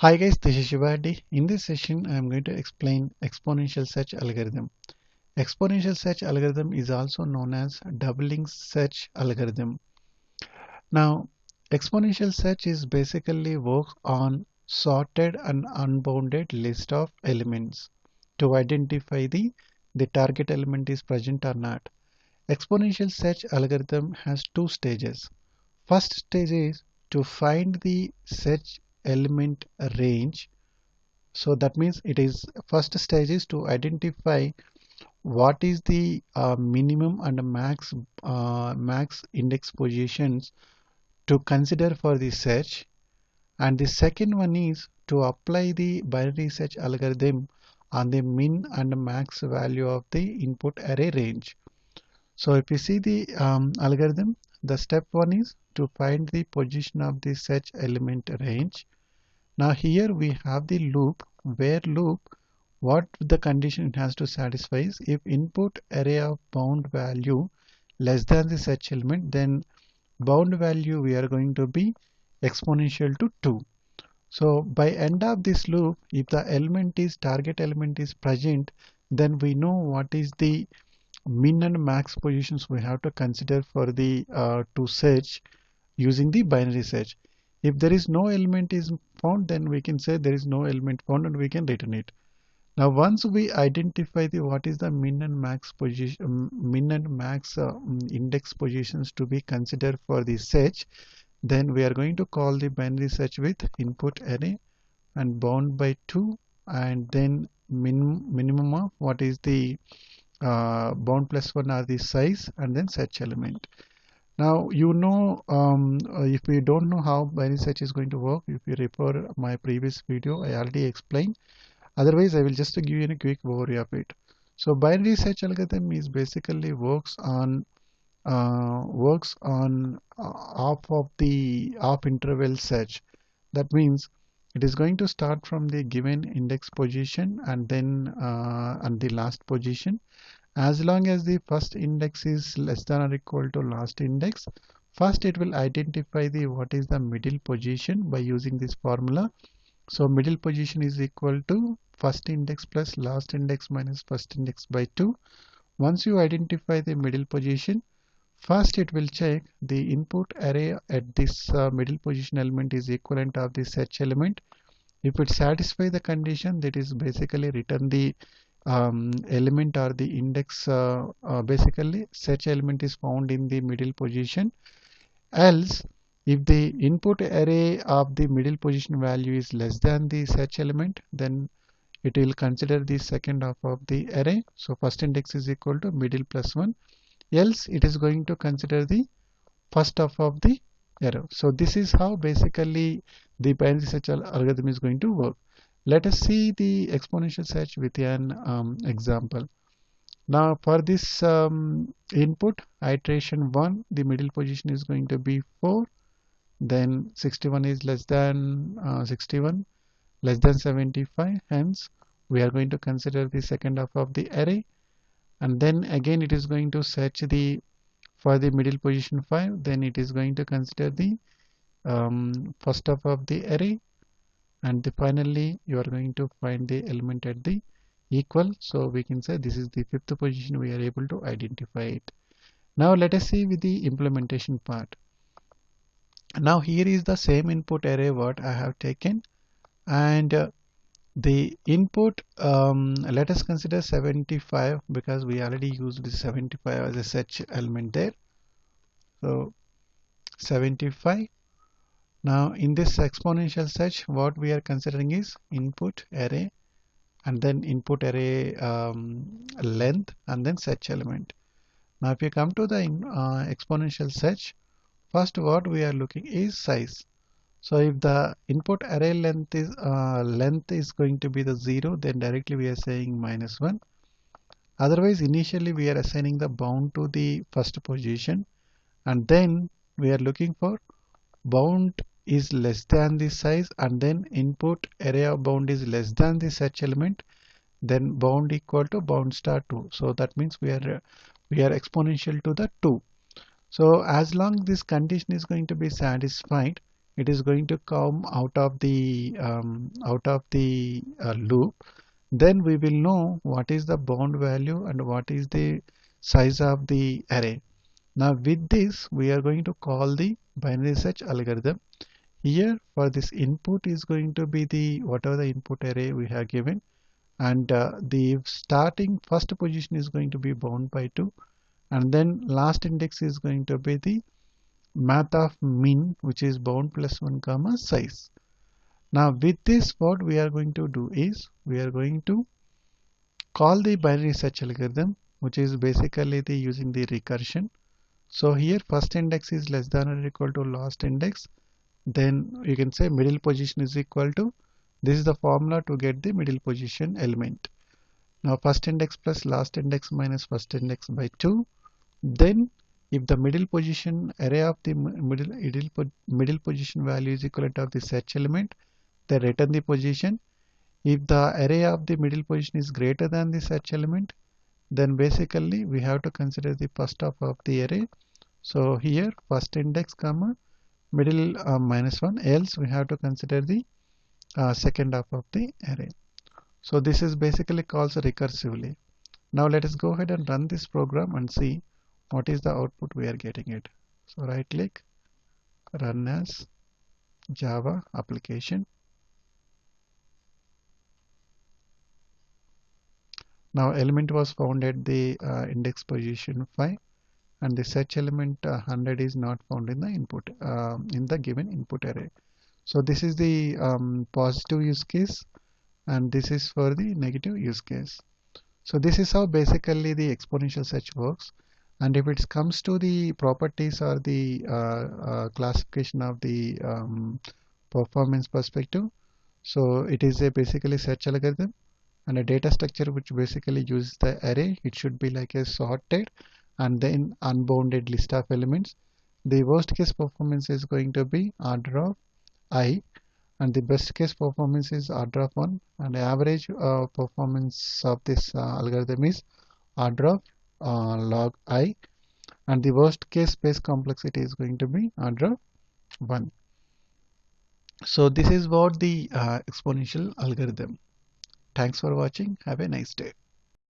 Hi guys, this is Shivadi. In this session, I am going to explain exponential search algorithm. Exponential search algorithm is also known as doubling search algorithm. Now, exponential search is basically works on sorted and unbounded list of elements to identify the target element is present or not. Exponential search algorithm has two stages. First stage is to find the search element range. So that means it is first stage is to identify what is the minimum and max index positions to consider for the search, and the second one is to apply the binary search algorithm on the min and max value of the input array range. So if you see the algorithm, the step one is to find the position of the search element range. Now here we have the loop, where loop what the condition it has to satisfy is if input array of bound value less than the search element, then bound value we are going to be exponential to 2. So by end of this loop, if the target element is present, then we know what is the min and max positions we have to consider for the to search using the binary search. If there is no element is found, then we can say there is no element found and we can return it. Now, once we identify the what is the min and max position, min and max index positions to be considered for the search, then we are going to call the binary search with input array and bound by 2, and then minimum of what is the bound plus 1 are the size, and then search element. Now, if you don't know how binary search is going to work, if you refer my previous video, I already explained. Otherwise, I will just give you a quick overview of it. So binary search algorithm is basically off interval search. That means it is going to start from the given index position and then and the last position. As long as the first index is less than or equal to last index, first it will identify the what is the middle position by using this formula. So middle position is equal to first index plus last index minus first index by 2. Once you identify the middle position, first it will check the input array at this middle position element is equivalent of the search element. If it satisfies the condition, that is basically return the element or the index, basically search element is found in the middle position. Else, if the input array of the middle position value is less than the search element, then it will consider the second half of the array. So first index is equal to middle plus 1. Else, it is going to consider the first half of the array. So this is how basically the binary search algorithm is going to work. Let us see the exponential search with an example. Now for this input iteration 1, the middle position is going to be 4. Then 61 is less than 61, less than 75. Hence, we are going to consider the second half of the array. And then again, it is going to search for the middle position 5. Then it is going to consider the first half of the array. And finally, you are going to find the element at the equal. So we can say this is the fifth position we are able to identify it. Now let us see with the implementation part. Now here is the same input array what I have taken, and the input, let us consider 75 because we already used the 75 as a search element there. So 75. Now in this exponential search, what we are considering is input array and then input array length and then search element. Now if you come to the exponential search, first what we are looking is size. So if the input array length is going to be the 0, then directly we are saying -1. Otherwise, initially we are assigning the bound to the first position, and then we are looking for bound is less than the size, and then input array of bound is less than the search element, then bound equal to bound star 2. So that means we are exponential to the 2. So as long this condition is going to be satisfied, it is going to come out of the loop, then we will know what is the bound value and what is the size of the array. Now with this we are going to call the binary search algorithm. Here for this input is going to be the whatever the input array we have given, and the starting first position is going to be bound by 2, and then last index is going to be the math of min, which is bound plus 1 comma size. Now with this, what we are going to do is we are going to call the binary search algorithm, which is basically the using the recursion. So here first index is less than or equal to last index, then you can say middle position is equal to, this is the formula to get the middle position element. Now first index plus last index minus first index by 2. Then if the middle position array of the middle position value is equivalent of the search element, then return the position. If the array of the middle position is greater than the search element, then basically we have to consider the first half of the array. So here first index comma middle minus 1, else we have to consider the second half of the array. So this is basically calls recursively. Now let us go ahead and run this program and see what is the output we are getting it. So right click, run as Java application. Now element was found at the index position 5, and the search element 100 is not found in the input in the given input array. So this is the positive use case, and this is for the negative use case. So this is how basically the exponential search works. And if it comes to the properties or the classification of the performance perspective, so it is a basically search algorithm and a data structure which basically uses the array. It should be like a sorted and then unbounded list of elements. The worst case performance is going to be order of I, and the best case performance is order of 1, and the average performance of this algorithm is order of log I, and the worst case space complexity is going to be order of 1. So this is what the exponential algorithm. Thanks for watching. Have a nice day.